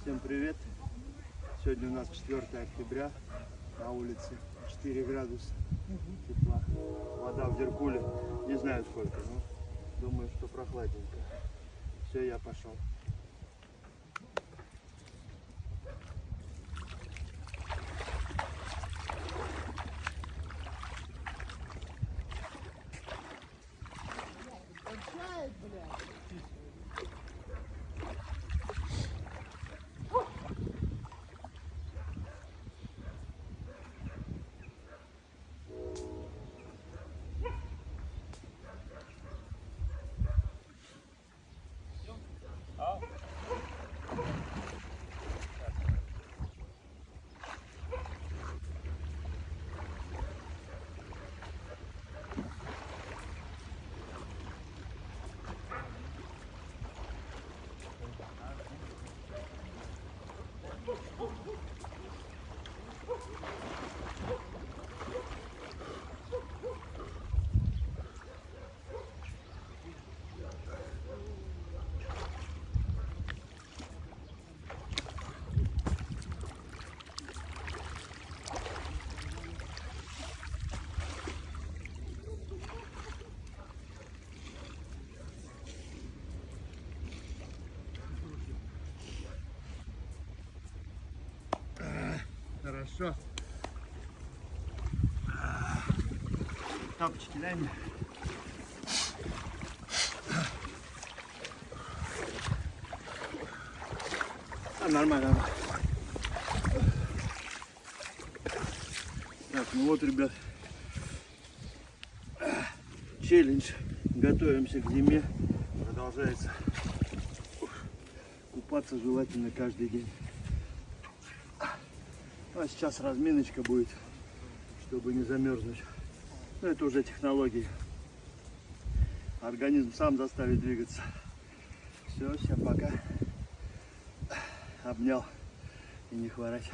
Всем привет! Сегодня у нас 4 октября, на улице 4 градуса тепла. Вода в зеркуле, не знаю сколько, но думаю, что прохладненько. Все, я пошел. Хорошо. Тапочки дай мне. Нормально. Так, ну вот, ребят, челлендж. Готовимся к зиме. Продолжается. Купаться желательно каждый день. А сейчас разминочка будет, чтобы не замерзнуть. Но это уже технологии. Организм сам заставит двигаться. Все, всем пока. Обнял и не хворать.